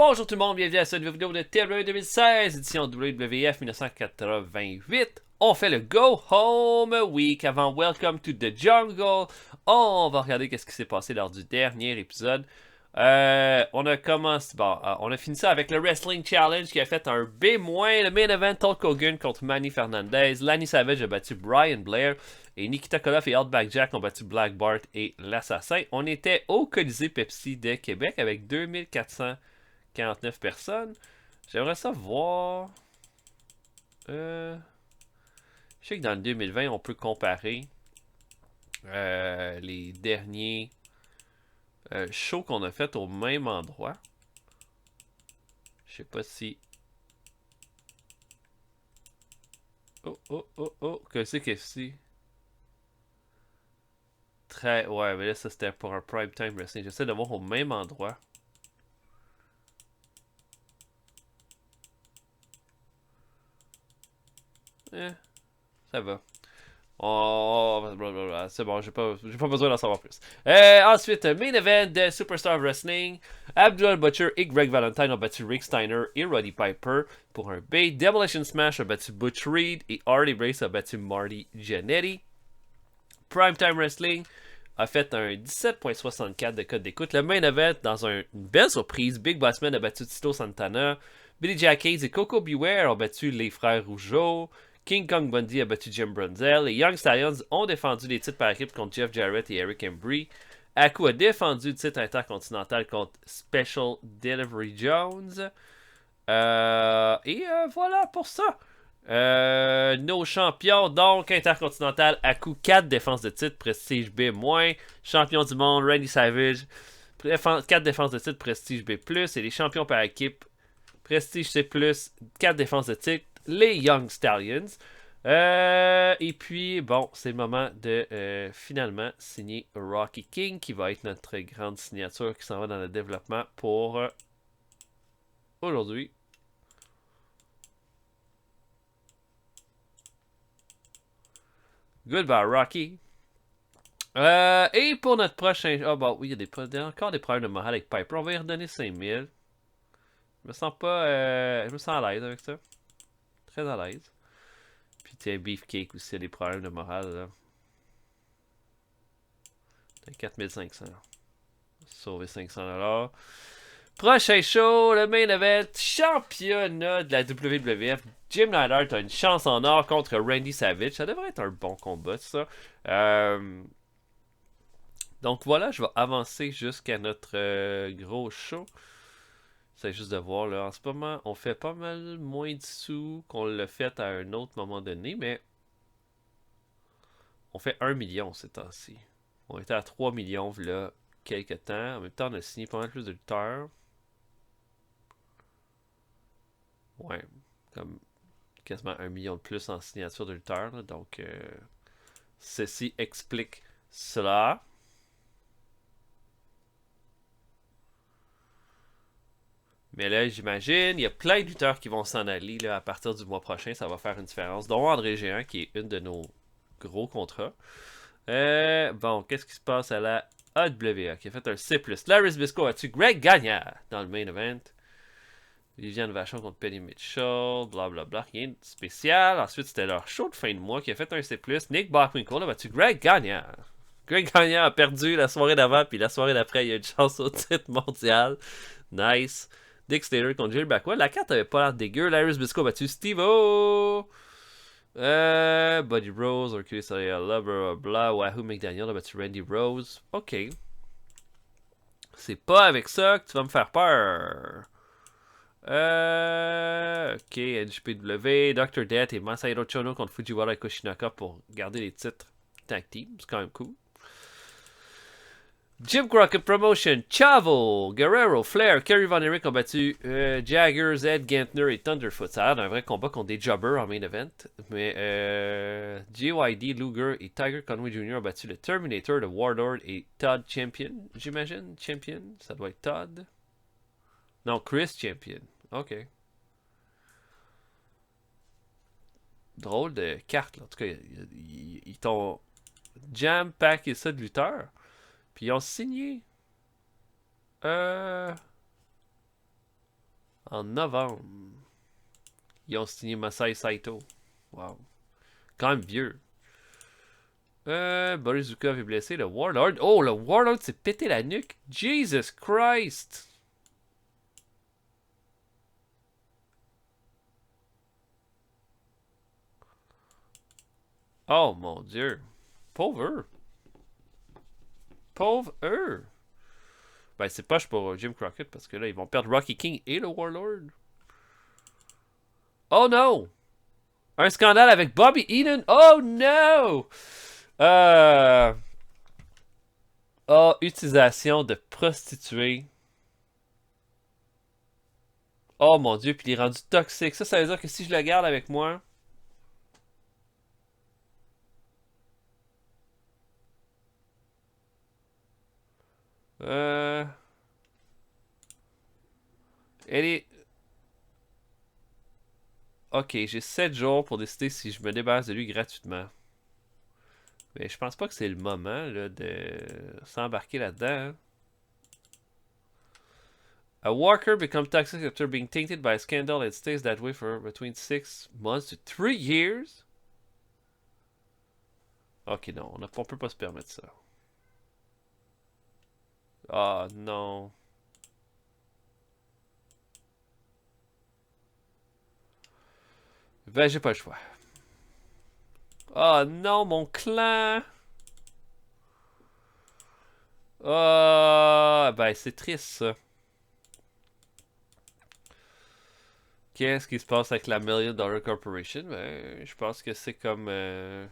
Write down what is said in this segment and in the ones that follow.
Bonjour tout le monde, bienvenue à cette nouvelle vidéo de TLE 2016, édition WWF 1988. On fait le Go Home Week avant Welcome to the Jungle. On va regarder qu'est-ce qui s'est passé lors du dernier épisode. On a commencé, on a fini ça avec le Wrestling Challenge qui a fait un B-. Le main event, Hulk Hogan contre Manny Fernandez. Lanny Savage a battu Brian Blair. Et Nikita Koloff et Outback Jack ont battu Black Bart et l'Assassin. On était au Colisée Pepsi de Québec avec 2449 personnes. J'aimerais ça voir. Je sais que dans le 2020, on peut comparer les derniers shows qu'on a fait au même endroit. Je sais pas si. Oh, que c'est? Très. Ouais, mais là, ça c'était pour un prime time wrestling. J'essaie de voir au même endroit. Ça va. Oh, c'est bon, j'ai pas besoin d'en savoir plus. Ensuite, main event de Superstar Wrestling. Abdul Butcher et Greg Valentine ont battu Rick Steiner et Roddy Piper pour un B. Demolition Smash a battu Butch Reed et Harley Race a battu Marty Jannetty. Primetime Wrestling a fait un 17.64 de code d'écoute. Le main event, dans une belle surprise, Big Boss Man a battu Tito Santana. Billy Jack Hayes et Coco Beware ont battu les frères Rougeau. King Kong Bundy a battu Jim Brunzell. Les Young Stallions ont défendu les titres par équipe contre Jeff Jarrett et Eric Embry. Aku a défendu le titre intercontinental contre Special Delivery Jones. Voilà pour ça. Nos champions, donc intercontinental, Aku 4 défenses de titre, Prestige B-. Champion du monde, Randy Savage, 4 défenses de titre, Prestige B+. Et les champions par équipe, Prestige C+, 4 défenses de titre, les Young Stallions. Et puis, bon, c'est le moment de finalement signer Rocky King, qui va être notre grande signature qui s'en va dans le développement pour aujourd'hui. Goodbye, Rocky. Et pour notre prochain. Ah, bah oui, il y a encore des problèmes de morale avec Piper. On va y redonner 5000. Je me sens pas. Je me sens à l'aise avec ça. Très à l'aise. Puis, tu sais, Beefcake aussi, il y a des problèmes de morale. Là. 4500. Sauver 500$. Prochain show, le main event, championnat de la WWF. Jim Neidhart a une chance en or contre Randy Savage. Ça devrait être un bon combat, ça. Donc voilà, je vais avancer jusqu'à notre gros show. C'est juste de voir, là, en ce moment, on fait pas mal moins de sous qu'on l'a fait à un autre moment donné, mais on fait 1 million ces temps-ci. On était à 3 millions, là, quelques temps. En même temps, on a signé pas mal plus de lutteurs. Ouais, comme quasiment 1 million de plus en signature de lutteurs, là, donc ceci explique cela. Mais là, j'imagine, il y a plein de lutteurs qui vont s'en aller là, à partir du mois prochain. Ça va faire une différence. Dont André Géant, qui est une de nos gros contrats. Bon, qu'est-ce qui se passe à la AWA, qui a fait un C+. Larry Zbyszko a tué Greg Gagnard dans le main event. Viviane Vachon contre Penny Mitchell, blablabla, rien de spécial. Ensuite, c'était leur show de fin de mois qui a fait un C+. Nick Bockwinkel a battu Greg Gagnard. Greg Gagnard a perdu la soirée d'avant, puis la soirée d'après, il y a une chance au titre mondial. Nice. Dick Slater contre Jill Backwell. La carte avait pas l'air dégueu. Larry Zbyszko a battu Steve-O. Buddy Rose, Hercules Ayala, blablabla. Wahoo McDaniel a battu Randy Rose. Ok. C'est pas avec ça que tu vas me faire peur. Ok, NJPW, Dr. Death et Masahiro Chono contre Fujiwara et Kushinaka pour garder les titres tag team. C'est quand même cool. Jim Crockett Promotion, Chavo, Guerrero, Flair, Kerry Von Erich ont battu Jagger, Zed, Gantner et Thunderfoot. Ça a l'air d'un vrai combat contre des jobbers en main event. Mais JYD, Luger et Tiger Conway Jr. ont battu le Terminator, le Warlord et Todd Champion. J'imagine, Champion, ça doit être Todd. Non, Chris Champion. Ok. Drôle de carte, là. En tout cas, ils t'ont jam-packé ça de lutteurs. Puis ils ont signé. En novembre. Ils ont signé Masai Saito. Wow. Quand même vieux. Boris Zukov est blessé. Le Warlord. Oh, le Warlord s'est pété la nuque. Jesus Christ. Oh mon dieu. Pauvre eux. Pauvre eux. Ben, c'est poche pour Jim Crockett parce que là, ils vont perdre Rocky King et le Warlord. Oh no! Un scandale avec Bobby Eaton. Oh no! Oh, utilisation de prostituées. Oh mon dieu, puis il est rendu toxique. Ça veut dire que si je le garde avec moi. Euh. Elle est. Ok, j'ai 7 jours pour décider si je me débarrasse de lui gratuitement. Mais je pense pas que c'est le moment là, de s'embarquer là-dedans. Hein. A worker becomes toxic after being tainted by a scandal and stays that way for between 6 months to 3 years. Ok, non, on peut pas se permettre ça. Ah, non. Ben, j'ai pas le choix. Ah, non, mon clan. Ah, ben, c'est triste, ça. Qu'est-ce qui se passe avec la Million Dollar Corporation? Ben, je pense que c'est comme... un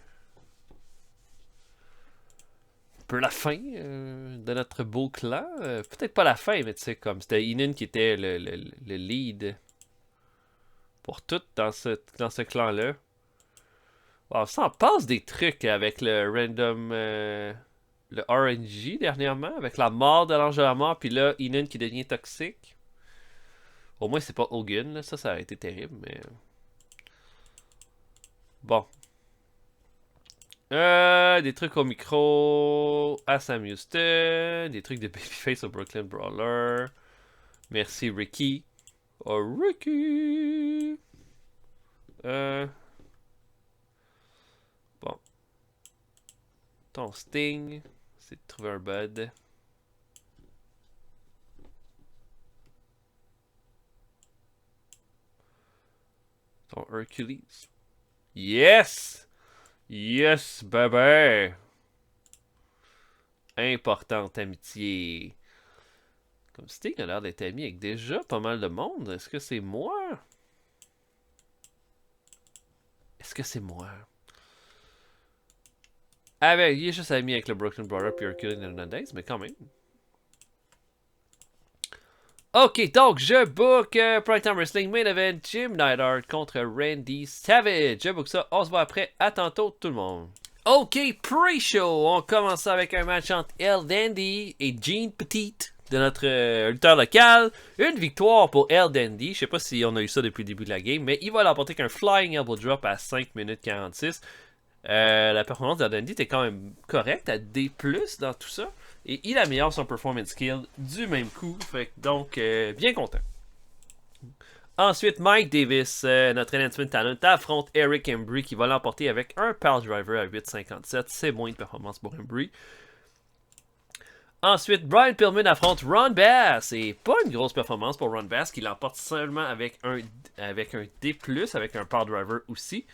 peu la fin de notre beau clan. Peut-être pas la fin, mais tu sais, comme c'était Inen qui était le lead pour tout dans ce clan-là. Wow, ça en passe des trucs avec le random... le RNG dernièrement, avec la mort de l'ange de la mort, puis là, Inen qui devient toxique. Au moins, c'est pas Hogan, là. Ça a été terrible, mais... Bon. Des trucs au micro à Sam Houston, des trucs de Babyface au Brooklyn Brawler. Merci Ricky. Oh Ricky! Bon. Ton Sting, c'est de trouver un bud. Ton Hercules. Yes! Yes, bébé! Importante amitié. Comme Sting a l'air d'être ami avec déjà pas mal de monde. Est-ce que c'est moi? Est-ce que c'est moi? Ah ben, il est juste ami avec le Brooklyn Brawler puis Hercules Hernandez, mais quand même. Ok, donc je book Primetime Wrestling Main Event Jim Neidhart contre Randy Savage. Je book ça. On se voit après. À tantôt, tout le monde. Ok, pre-show. On commence avec un match entre El Dandy et Gene Petite de notre lutteur local. Une victoire pour El Dandy. Je sais pas si on a eu ça depuis le début de la game, mais il va l'emporter qu'un Flying Elbow Drop à 5 minutes 46. La performance d'El Dandy était quand même correcte, à D+, dans tout ça. Et il améliore son performance skill du même coup. Fait donc, bien content. Ensuite, Mike Davis, notre enhancement talent, affronte Eric Embry qui va l'emporter avec un Power Driver à 8,57. C'est moins de performance pour Embry. Ensuite, Brian Pillman affronte Ron Bass. Et pas une grosse performance pour Ron Bass qui l'emporte seulement avec un D+, avec un Power Driver aussi.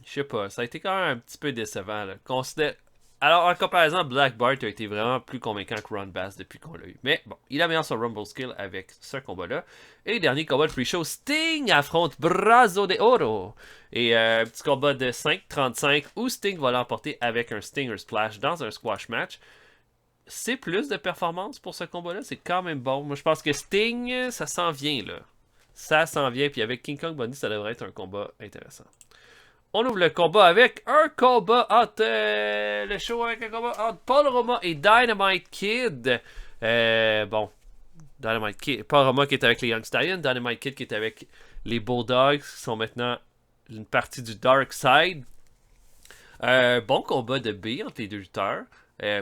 Je sais pas, ça a été quand même un petit peu décevant. Là. Alors, en comparaison, Black Bart a été vraiment plus convaincant que Ron Bass depuis qu'on l'a eu. Mais bon, il améliore son Rumble skill avec ce combat-là. Et dernier combat de pre-show, Sting affronte Brazo de Oro. Et un petit combat de 5-35 où Sting va l'emporter avec un Stinger Splash dans un squash match. C'est plus de performance pour ce combat-là, c'est quand même bon. Moi, je pense que Sting, ça s'en vient, là. Ça s'en vient, puis avec King Kong Bundy, ça devrait être un combat intéressant. On ouvre le combat avec un combat entre le show avec un combat entre Paul Roma et Dynamite Kid. Bon, Dynamite Kid, Paul Roma qui est avec les Young Stallions, Dynamite Kid qui est avec les Bulldogs qui sont maintenant une partie du Dark Side. Bon combat de B entre les deux lutteurs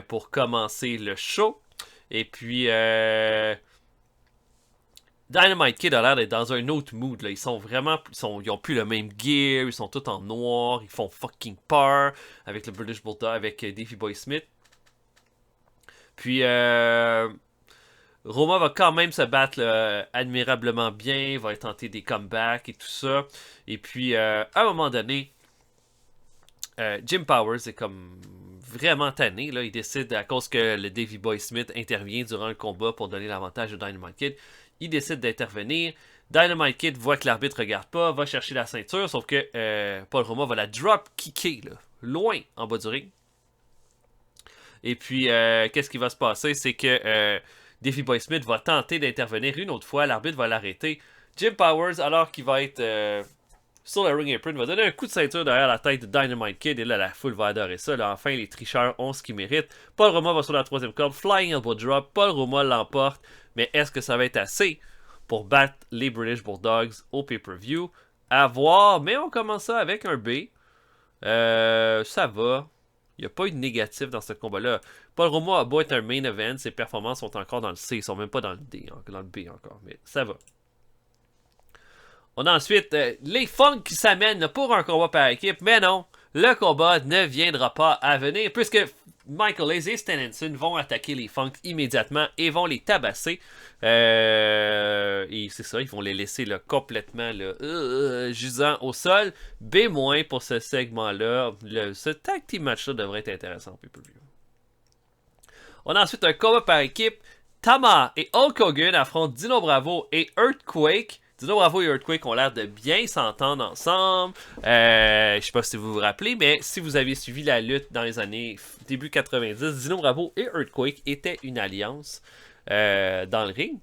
pour commencer le show. Et puis Dynamite Kid a l'air d'être dans un autre mood, là. Ils ont plus le même gear, ils sont tous en noir, ils font fucking peur avec le British Bulldog, avec Davey Boy Smith. Puis, Roma va quand même se battre là, admirablement bien, va tenter des comebacks et tout ça. Et puis, à un moment donné, Jim Powers est comme vraiment tanné. Là. Il décide, à cause que le Davey Boy Smith intervient durant le combat pour donner l'avantage au Dynamite Kid, il décide d'intervenir. Dynamite Kid voit que l'arbitre regarde pas, va chercher la ceinture, sauf que Paul Roma va la drop kicker, là, loin en bas du ring. Et puis, qu'est-ce qui va se passer? C'est que Davey Boy Smith va tenter d'intervenir une autre fois, l'arbitre va l'arrêter. Jim Powers, alors qu'il va être sur le ring apron, va donner un coup de ceinture derrière la tête de Dynamite Kid, et là, la foule va adorer ça. Là, enfin, les tricheurs ont ce qu'ils méritent. Paul Roma va sur la troisième corde, Flying Elbow Drop, Paul Roma l'emporte, mais est-ce que ça va être assez pour battre les British Bulldogs au pay-per-view? À voir, mais on commence ça avec un B. Ça va. Il n'y a pas eu de négatif dans ce combat-là. Paul Roma a beau être un main event, ses performances sont encore dans le C, ils sont même pas dans le D, dans le B encore, mais ça va. On a ensuite les Funk qui s'amènent pour un combat par équipe, mais non, le combat ne viendra pas à venir, puisque Michael Hayes et Stan Hansen vont attaquer les Funk immédiatement et vont les tabasser. Et c'est ça, ils vont les laisser là, complètement là, gisant au sol. B- pour ce segment-là. Ce tag team match-là devrait être intéressant au pay-per-view. On a ensuite un combat par équipe. Tama et Hulk Hogan affrontent Dino Bravo et Earthquake. Dino Bravo et Earthquake ont l'air de bien s'entendre ensemble. Je sais pas si vous vous rappelez, mais si vous avez suivi la lutte dans les années début 90, Dino Bravo et Earthquake étaient une alliance dans le ring.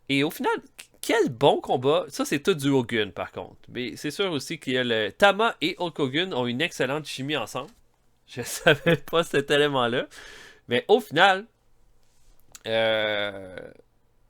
Et au final, quel bon combat. Ça, c'est tout du Hogan, par contre. Mais c'est sûr aussi qu'il y a le Tama et Hulk Hogan ont une excellente chimie ensemble. Je savais pas cet élément-là. Mais au final,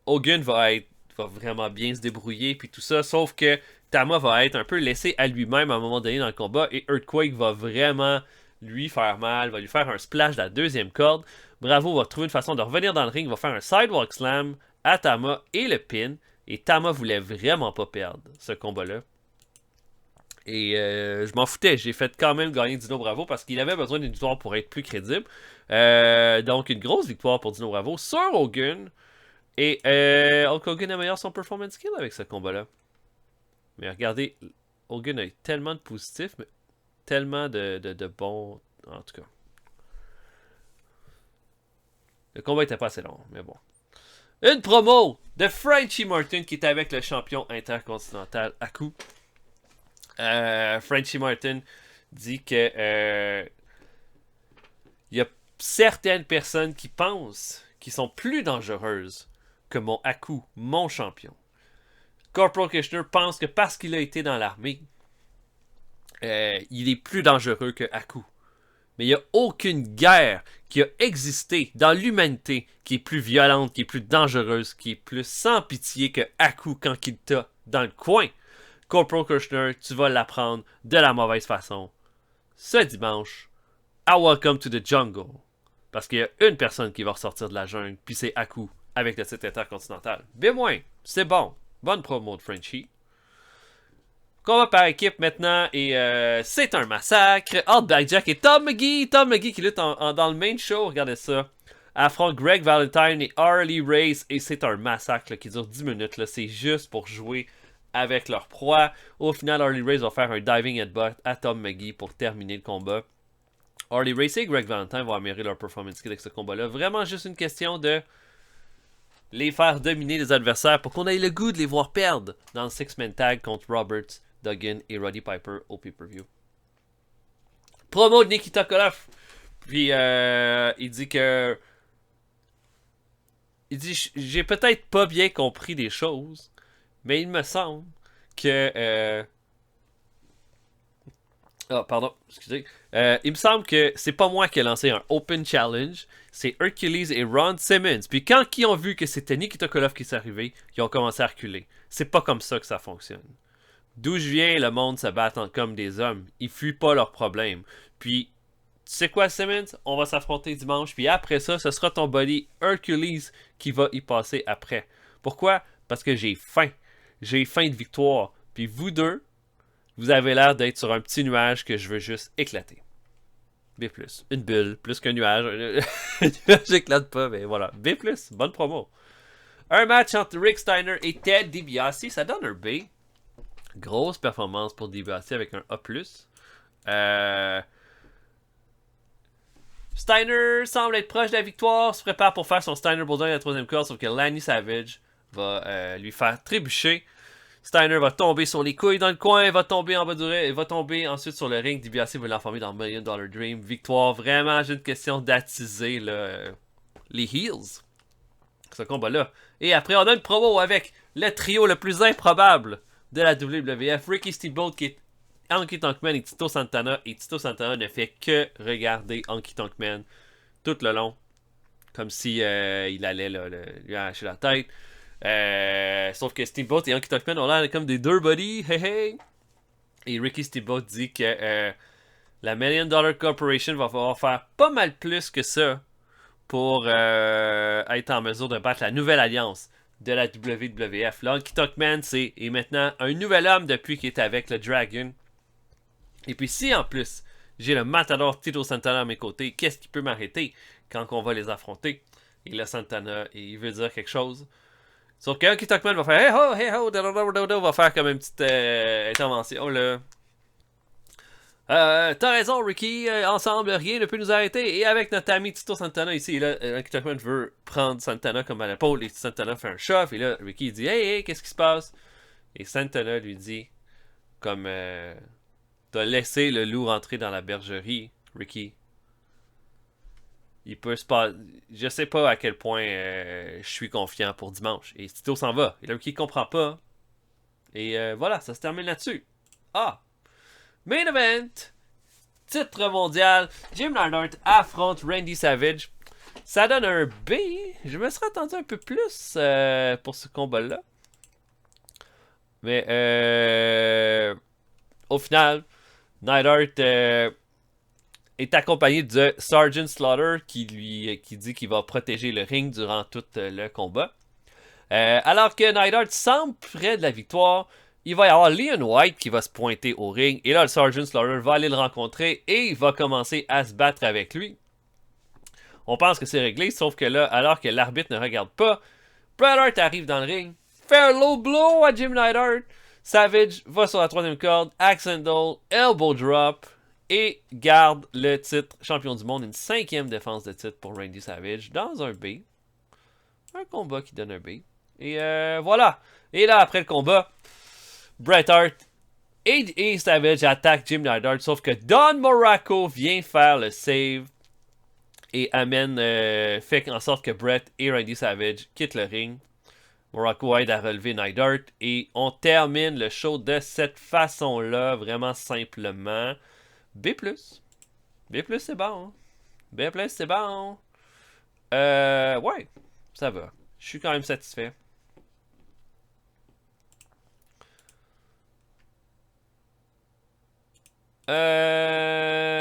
Hogan va vraiment bien se débrouiller puis tout ça, sauf que Tama va être un peu laissé à lui-même à un moment donné dans le combat et Earthquake va vraiment lui faire mal, va lui faire un splash de la deuxième corde. Bravo va trouver une façon de revenir dans le ring, va faire un sidewalk slam à Tama et le pin, et Tama voulait vraiment pas perdre ce combat-là. Et je m'en foutais, j'ai fait quand même gagner Dino Bravo parce qu'il avait besoin d'une victoire pour être plus crédible. Donc une grosse victoire pour Dino Bravo sur Hogan. Et Hulk Hogan améliore son performance skill avec ce combat-là. Mais regardez, Hogan a eu tellement de positifs, mais tellement de bons. En tout cas. Le combat était pas assez long, mais bon. Une promo de Frenchie Martin qui est avec le champion intercontinental Haku. Frenchie Martin dit que il y a certaines personnes qui pensent qu'ils sont plus dangereuses que mon Haku, mon champion. Corporal Kirchner pense que parce qu'il a été dans l'armée, il est plus dangereux que Haku. Mais il n'y a aucune guerre qui a existé dans l'humanité qui est plus violente, qui est plus dangereuse, qui est plus sans pitié que Haku quand il t'a dans le coin. Corporal Kirchner, tu vas l'apprendre de la mauvaise façon. Ce dimanche, à Welcome to the Jungle. Parce qu'il y a une personne qui va ressortir de la jungle, puis c'est Haku avec le titre intercontinental. Bien moins, c'est bon. Bonne promo de Frenchie. Combat par équipe maintenant, et c'est un massacre. Outback Jack et Tom McGee. Tom McGee qui lutte dans le main show, regardez ça. Affronte Greg Valentine et Harley Race, et c'est un massacre là, qui dure 10 minutes. Là. C'est juste pour jouer avec leur proie. Au final, Harley Race va faire un diving headbutt à Tom McGee pour terminer le combat. Harley Race et Greg Valentine vont améliorer leur performance avec ce combat-là. Vraiment juste une question de les faire dominer les adversaires pour qu'on ait le goût de les voir perdre dans le six-man tag contre Roberts, Duggan et Roddy Piper au pay-per-view. Promo de Nikita Koloff. Puis il dit que... Il dit, j'ai peut-être pas bien compris des choses, mais il me semble que... Ah, pardon, excusez. Il me semble que c'est pas moi qui ai lancé un Open Challenge, c'est Hercules et Ron Simmons. Puis quand ils ont vu que c'était Nikita Koloff qui s'est arrivé, ils ont commencé à reculer. C'est pas comme ça que ça fonctionne. D'où je viens, le monde se bat comme des hommes. Ils fuient pas leurs problèmes. Puis, tu sais quoi, Simmons? On va s'affronter dimanche. Puis après ça, ce sera ton buddy Hercules qui va y passer après. Pourquoi? Parce que j'ai faim. J'ai faim de victoire. Puis vous deux, vous avez l'air d'être sur un petit nuage que je veux juste éclater. B+. Une bulle, plus qu'un nuage. Un nuage éclate pas, mais voilà. B+, bonne promo. Un match entre Rick Steiner et Ted DiBiase, ça donne un B. Grosse performance pour DiBiase avec un A+. Steiner semble être proche de la victoire, se prépare pour faire son Steiner Bulldog à la troisième corde, sauf que Lanny Savage va lui faire trébucher. Steiner va tomber sur les couilles dans le coin, va tomber en bas du ring, va tomber ensuite sur le ring. DiBiase va l'enfermer dans Million Dollar Dream. Victoire, vraiment, j'ai une question d'attiser les heels. Ce combat-là. Et après, on a une promo avec le trio le plus improbable de la WWF. Ricky Steamboat qui est Honky Tonk Man et Tito Santana. Et Tito Santana ne fait que regarder Honky Tonk Man tout le long. Comme si il allait lui arracher la tête. Sauf que Steamboat et Honky Tonk Man ont l'air comme des deux buddies. Hey hey. Et Ricky Steamboat dit que la Million Dollar Corporation va falloir faire pas mal plus que ça pour être en mesure de battre la nouvelle alliance de la WWF. Là, Honky Tonk Man est maintenant un nouvel homme depuis qu'il est avec le Dragon. Et puis si en plus j'ai le matador Tito Santana à mes côtés, qu'est-ce qui peut m'arrêter quand on va les affronter? Et là, Santana, il veut dire quelque chose. Sauf que Honky Tonk Man va faire hey ho, va faire comme une petite intervention là. T'as raison, Ricky. Ensemble, rien ne peut nous arrêter. Et avec notre ami Tito Santana ici, là, Honky Tonk Man veut prendre Santana comme à l'épaule. Et Santana fait un shove. Et là, Ricky dit hey, qu'est-ce qui se passe? Et Santana lui dit comme t'as laissé le loup rentrer dans la bergerie, Ricky. Il peut se passer. Je sais pas à quel point je suis confiant pour dimanche. Et Tito s'en va. Et là, Ricky comprend pas. Et voilà, ça se termine là-dessus. Ah! Main event! Titre mondial, Jim Neidhart affronte Randy Savage. Ça donne un B. Je me serais attendu un peu plus pour ce combat-là. Mais au final, Neidhart est accompagné de Sergeant Slaughter qui dit qu'il va protéger le ring durant tout le combat. Alors que Neidhart semble près de la victoire, il va y avoir Leon White qui va se pointer au ring. Et là, le Sergeant Slaughter va aller le rencontrer et il va commencer à se battre avec lui. On pense que c'est réglé, sauf que là, alors que l'arbitre ne regarde pas, Bret Hart arrive dans le ring, fait un low blow à Jim Neidhart. Savage va sur la troisième corde, axe handle, elbow drop et garde le titre champion du monde. Une 5e défense de titre pour Randy Savage dans un B. Un combat qui donne un B. Et voilà. Et là, après le combat, Bret Hart et Savage attaquent Jim Neidhart, sauf que Don Morocco vient faire le save et fait en sorte que Bret et Randy Savage quittent le ring. Morocco aide à relever Neidhart et on termine le show de cette façon-là, vraiment simplement. B+. B+, c'est bon. B+, c'est bon. Ouais, ça va. Je suis quand même satisfait.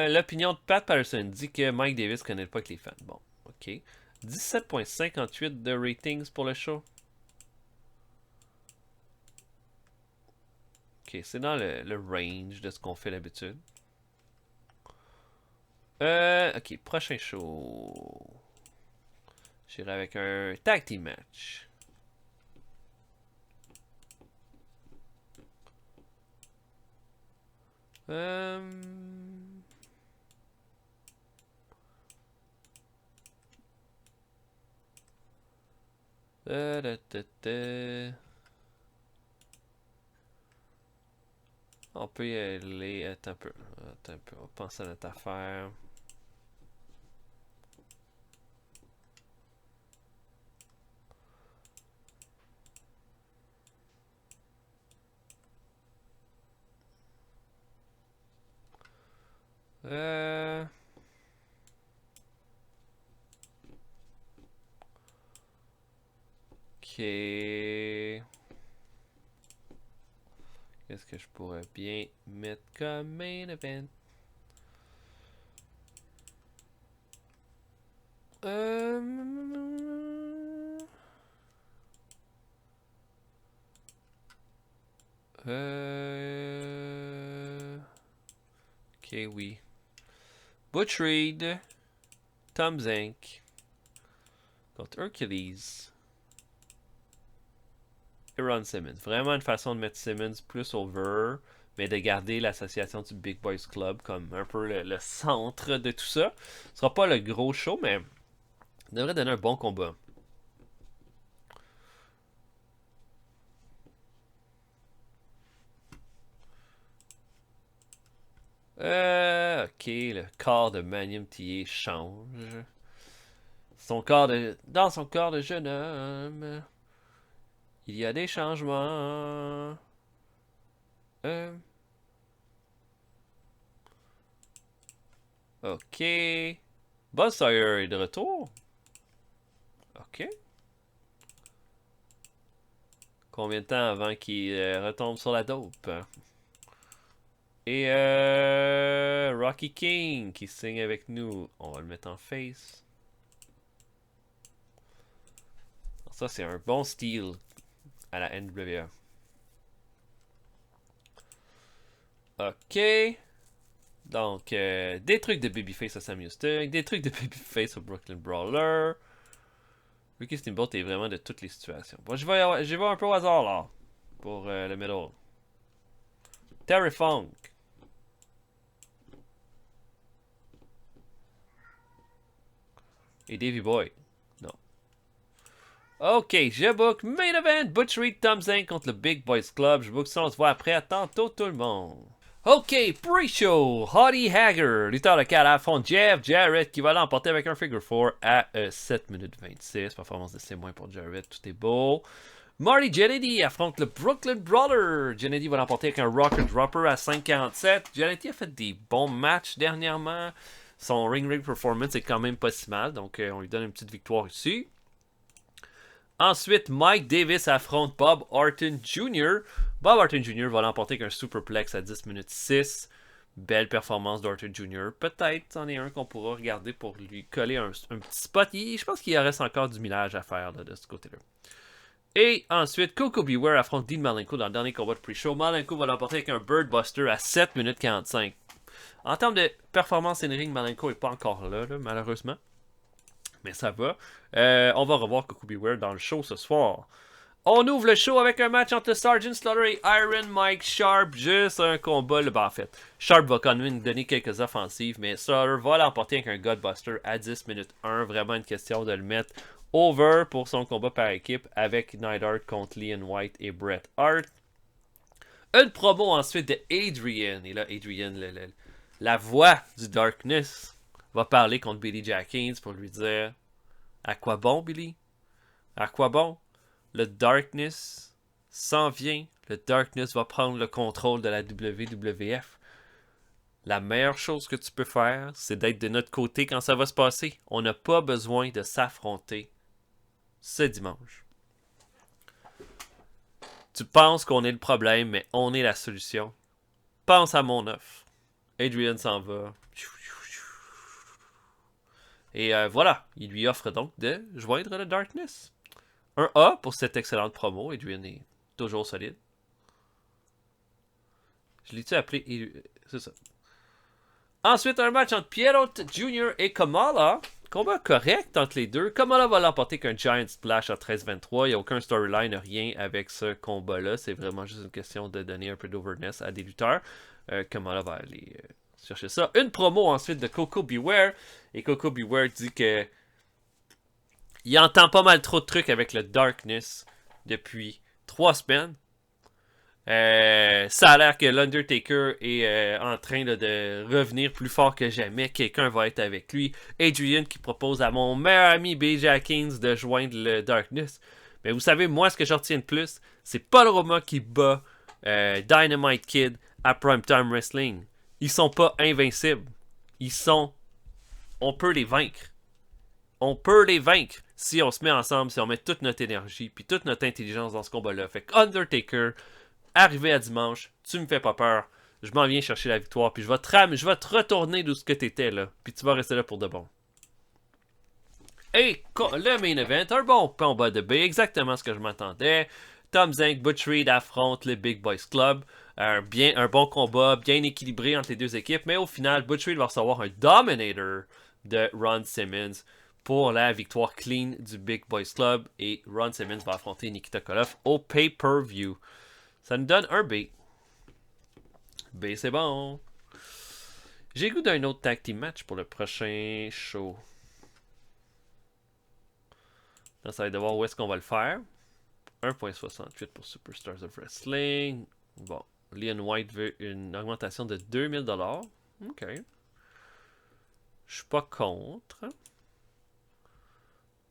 L'opinion de Pat Patterson dit que Mike Davis connaît pas que les fans. Bon, ok. 17.58 de ratings pour le show. Ok, c'est dans le range de ce qu'on fait d'habitude. Ok, prochain show. J'irai avec un tag team match. On peut y aller. Attends un peu. Attends un peu. On va penser à notre affaire. Ok. Qu'est-ce que je pourrais bien mettre comme main event? Ok, oui. Butch Reed. Tom Zank. Contre Hercules. Et Ron Simmons. Vraiment une façon de mettre Simmons plus over, mais de garder l'association du Big Boys Club comme un peu le centre de tout ça. Ce sera pas le gros show, mais devrait donner un bon combat. Ok, le corps de Manium TA change. Dans son corps de jeune homme, il y a des changements. Ok. Buzz Sawyer est de retour. Ok. Combien de temps avant qu'il retombe sur la dope? Et Rocky King qui signe avec nous. On va le mettre en face. Ça, c'est un bon style à la NWA. Ok. Donc, des trucs de Babyface à Sam Houston, des trucs de Babyface au Brooklyn Brawler. Ricky Steamboat est vraiment de toutes les situations. Bon, je vais un peu au hasard là. Pour le middle. Terry Funk. Et Davey Boy. Non. Ok, je book Main Event. Butch Reed, Tom Zank contre le Big Boys Club. Je book ça, on se voit après. À tantôt tout le monde. Ok, pre-show. Hottie Hager, lutteur de 4 affronte Jeff Jarrett qui va l'emporter avec un figure 4 à 7 minutes 26. Performance de C- pour Jarrett, tout est beau. Marty Jannetty affronte le Brooklyn Brawler. Jannetty va l'emporter avec un Rocker Dropper à 5,47. Jannetty a fait des bons matchs dernièrement. Son ring performance est quand même pas si mal, donc on lui donne une petite victoire ici. Ensuite, Mike Davis affronte Bob Orton Jr. Bob Orton Jr. va l'emporter avec un Superplex à 10 minutes 6. Belle performance d'Orton Jr. Peut-être c'en est un qu'on pourra regarder pour lui coller un petit spot. Je pense qu'il reste encore du millage à faire là, de ce côté-là. Et ensuite, Coco Beware affronte Dean Malenko dans le dernier combat de pre-show. Malenko va l'emporter avec un Bird Buster à 7 minutes 45. En termes de performance in ring, Malenko n'est pas encore là, malheureusement. Mais ça va. On va revoir Coco Beware dans le show ce soir. On ouvre le show avec un match entre Sergeant Slaughter et Iron Mike Sharp. Juste un combat. En fait, Sharp va quand même donner quelques offensives, mais Slaughter va l'emporter avec un Godbuster à 10 minutes 1. Vraiment une question de le mettre over pour son combat par équipe avec Neidhart contre Leon White et Bret Hart. Une promo ensuite de Adrian. Et là, Adrian, la voix du Darkness, va parler contre Billy Jack Haynes pour lui dire: à quoi bon, Billy? À quoi bon? Le Darkness s'en vient. Le Darkness va prendre le contrôle de la WWF. La meilleure chose que tu peux faire, c'est d'être de notre côté quand ça va se passer. On n'a pas besoin de s'affronter ce dimanche. Tu penses qu'on est le problème, mais on est la solution. Pense à mon offre. Adrian s'en va. Et voilà, il lui offre donc de joindre le Darkness. Un A pour cette excellente promo. Adrian est toujours solide. Je l'ai-tu appelé? C'est ça. Ensuite, un match entre Pierrot Jr. et Kamala. Combat correct entre les deux. Kamala va l'emporter qu'un Giant Splash à 13-23. Il n'y a aucun storyline, rien avec ce combat-là. C'est vraiment juste une question de donner un peu d'overness à des lutteurs. Kamala va aller chercher ça. Une promo ensuite de Coco Beware. Et Coco Beware dit que il entend pas mal trop de trucs avec le Darkness depuis 3 semaines. Ça a l'air que l'Undertaker est en train de revenir plus fort que jamais. Quelqu'un va être avec lui. Adrian qui propose à mon meilleur ami B. Jackins de joindre le Darkness. Mais vous savez, moi, ce que je retiens de plus, c'est Paul Roma qui bat Dynamite Kid à Primetime Wrestling. Ils sont pas invincibles. On peut les vaincre. On peut les vaincre si on se met ensemble, si on met toute notre énergie puis toute notre intelligence dans ce combat-là. Fait que Undertaker, arrivé à dimanche, tu me fais pas peur. Je m'en viens chercher la victoire puis je vais te retourner d'où ce que t'étais là. Puis tu vas rester là pour de bon. Et le main event, un bon combat de B, exactement ce que je m'attendais. Tom Zenk, Butch Reed affrontent le Big Boys Club. Un bon combat, bien équilibré entre les deux équipes. Mais au final, Butch Reed va recevoir un Dominator de Ron Simmons pour la victoire clean du Big Boys Club. Et Ron Simmons va affronter Nikita Koloff au pay-per-view. Ça nous donne un B. B, c'est bon. J'ai goût d'un autre tag team match pour le prochain show. Là, ça va être de voir où est-ce qu'on va le faire. 1.68 pour Superstars of Wrestling. Bon, Leon White veut une augmentation de 2000$. Ok. Je suis pas contre.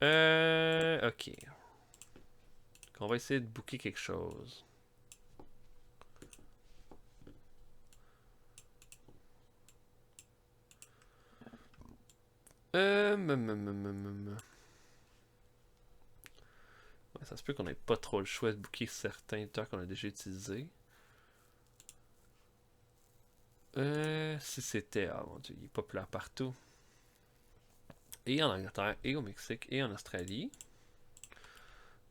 Ok. On va essayer de booker quelque chose. Ouais, ça se peut qu'on n'ait pas trop le choix de booker certains temps qu'on a déjà utilisés. Si c'était... Ah mon dieu, il est populaire partout. Et en Angleterre, et au Mexique, et en Australie.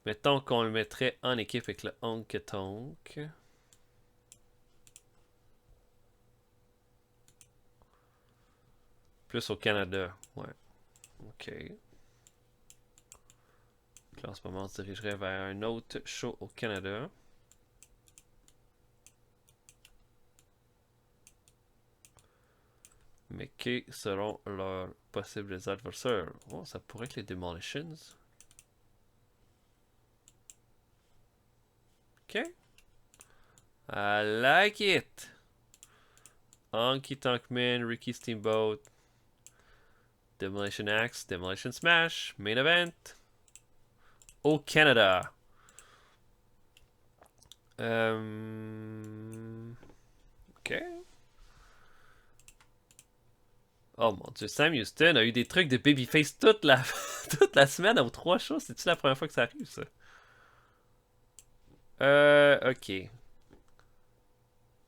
Mettons qu'on le mettrait en équipe avec le Honky Tonk. Plus au Canada, ouais. Ok. Là, en ce moment, on se dirigerait vers un autre show au Canada. Mais qui seront leurs possibles adversaires? Oh, ça pourrait être les Demolitions. Ok. I like it. Honky Tonk Man, Ricky Steamboat, Demolition Axe, Demolition Smash, Main Event. Au Canada. Ok. Oh mon dieu, Sam Houston a eu des trucs de babyface toute la, toute la semaine aux 3 shows. C'est-tu la première fois que ça arrive, ça? Ok.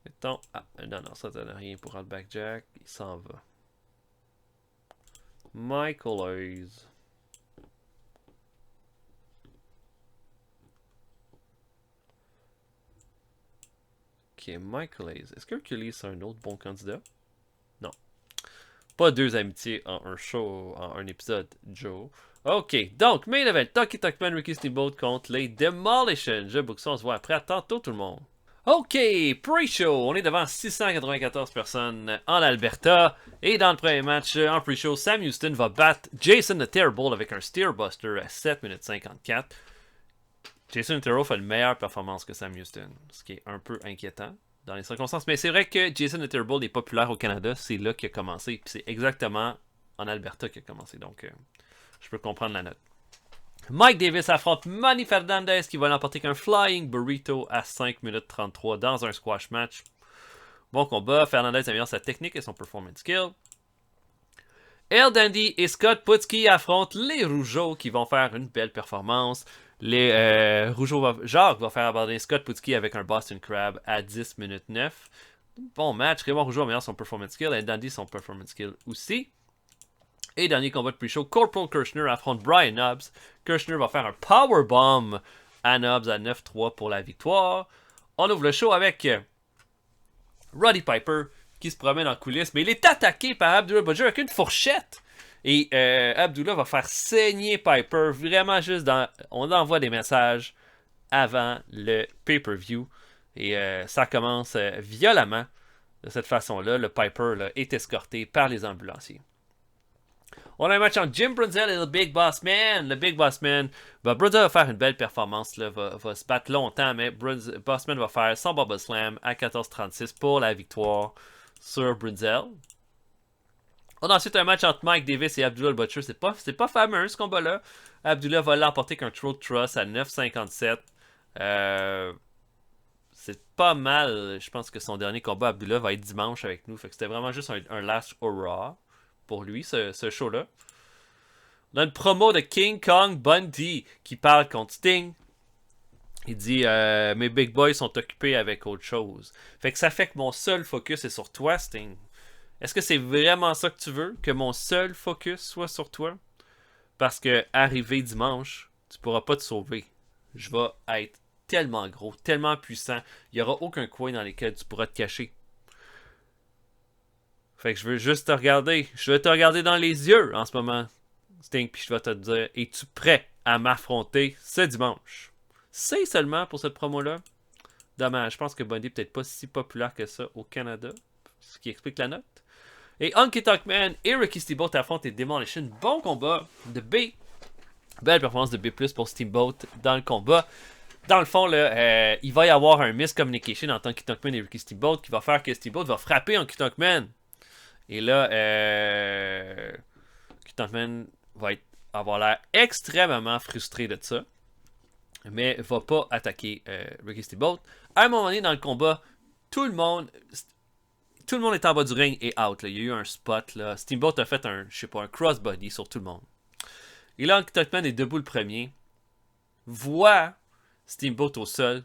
Mettons. Ah, non, non, ça donne rien pour Outback Jack. Il s'en va. Michael Hayes. Ok, Michael Hayes. Est-ce que Hercules est un autre bon candidat? Non. Pas deux amitiés en un show, en un épisode, Joe. Ok, donc, main event, Honky Tonk Man, Ricky Steamboat contre les Demolition. Je book ça, on se voit après. À tantôt tout le monde. Ok, pre-show, on est devant 694 personnes en Alberta. Et dans le premier match en pre-show, Sam Houston va battre Jason the Terrible avec un Steerbuster à 7 minutes 54. Jason the Terrible fait une meilleure performance que Sam Houston, ce qui est un peu inquiétant dans les circonstances. Mais c'est vrai que Jason the Terrible est populaire au Canada, c'est là qu'il a commencé. Puis c'est exactement en Alberta qu'il a commencé, donc je peux comprendre la note. Mike Davis affronte Manny Fernandez qui va l'emporter qu'un Flying Burrito à 5 minutes 33 dans un squash match. Bon combat, Fernandez améliore sa technique et son performance skill. El Dandy et Scott Putski affrontent les Rougeaux qui vont faire une belle performance. Les Jacques va faire aborder Scott Putski avec un Boston Crab à 10 minutes 9. Bon match, Raymond Rougeau améliore son performance skill, El Dandy son performance skill aussi. Et dernier combat de pre-show, Corporal Kirchner affronte Brian Knobbs. Kirchner va faire un powerbomb à Knobbs à 9-3 pour la victoire. On ouvre le show avec Roddy Piper qui se promène en coulisses, mais il est attaqué par Abdullah Butcher avec une fourchette. Et Abdullah va faire saigner Piper vraiment juste dans... On envoie des messages avant le pay-per-view. Et ça commence violemment de cette façon-là. Le Piper là, est escorté par les ambulanciers. On a un match entre Jim Brunzell et le Big Boss Man. Le Big Boss Man, Brunzell va faire une belle performance, là, va se battre longtemps, mais Boss Man va faire son Bubble Slam à 14-36 pour la victoire sur Brunzell. On a ensuite un match entre Mike Davis et Abdullah Butcher. C'est pas fameux ce combat-là. Abdullah va l'emporter qu'un Throat Thrust à 9,57. C'est pas mal. Je pense que son dernier combat, Abdullah, va être dimanche avec nous. Fait que c'était vraiment juste un last hurrah pour lui, ce show-là. On a une promo de King Kong Bundy qui parle contre Sting. Il dit mes big boys sont occupés avec autre chose. Fait que ça fait que mon seul focus est sur toi, Sting. Est-ce que c'est vraiment ça que tu veux? Que mon seul focus soit sur toi? Parce que arrivé dimanche, tu pourras pas te sauver. Je vais être tellement gros, tellement puissant. Il n'y aura aucun coin dans lequel tu pourras te cacher. Fait que je veux juste te regarder. Je vais te regarder dans les yeux en ce moment, Sting, puis je vais te dire, es-tu prêt à m'affronter ce dimanche? C'est seulement pour cette promo-là. Dommage, je pense que Bundy n'est peut-être pas si populaire que ça au Canada, ce qui explique la note. Et Honky Tonk Man et Ricky Steamboat affrontent les Demolition. Bon combat de B. Belle performance de B+, pour Steamboat dans le combat. Dans le fond, là, il va y avoir un miscommunication entre Honky Tonk Man et Ricky Steamboat qui va faire que Steamboat va frapper Honky Tonk Man. Et là, Honky Tonk Man va avoir l'air extrêmement frustré de ça. Mais va pas attaquer Ricky Steamboat. À un moment donné dans le combat, tout le monde est en bas du ring et out. Là. Il y a eu un spot. Là. Steamboat a fait un crossbody sur tout le monde. Et là, Honky Tonk Man est debout le premier. Voit Steamboat au sol.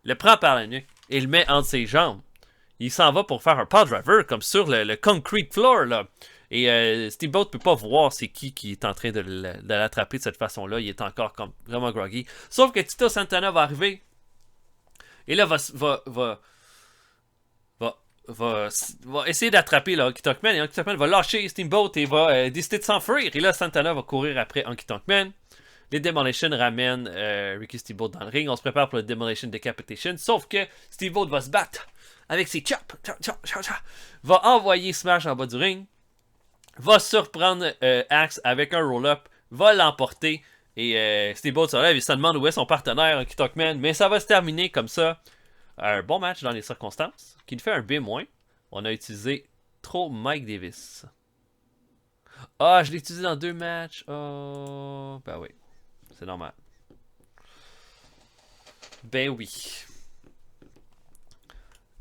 Le prend par la nuque et le met entre ses jambes. Il s'en va pour faire un power driver comme sur le concrete floor. Là. Et Steamboat peut pas voir c'est qui est en train de l'attraper de cette façon-là. Il est encore comme vraiment groggy. Sauf que Tito Santana va arriver. Et là, va essayer d'attraper Honky Tonk Man. Et Honky Tonk Man va lâcher Steamboat et va décider de s'enfuir. Et là, Santana va courir après Honky Tonk Man. Les Demolition ramènent Ricky Steamboat dans le ring. On se prépare pour le Demolition Decapitation. Sauf que Steamboat va se battre avec ses chops. Va envoyer Smash en bas du ring. Va surprendre Axe avec un roll-up. Va l'emporter. Et Steamboat se relève. Il se demande où est son partenaire, Honky Tonk Man. Mais ça va se terminer comme ça. Un bon match dans les circonstances. Qui nous fait un B-. On a utilisé trop Mike Davis. Ah, je l'ai utilisé dans 2 matchs. Oh, ben oui. C'est normal. Ben oui.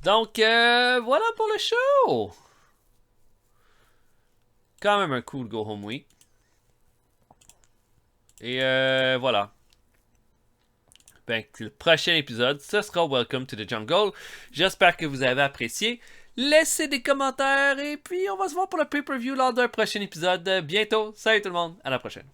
Donc, voilà pour le show. Quand même un cool Go Home Week. Et voilà. Ben, le prochain épisode, ce sera Welcome to the Jungle. J'espère que vous avez apprécié. Laissez des commentaires et puis on va se voir pour le pay-per-view lors d'un prochain épisode bientôt. Salut tout le monde, à la prochaine.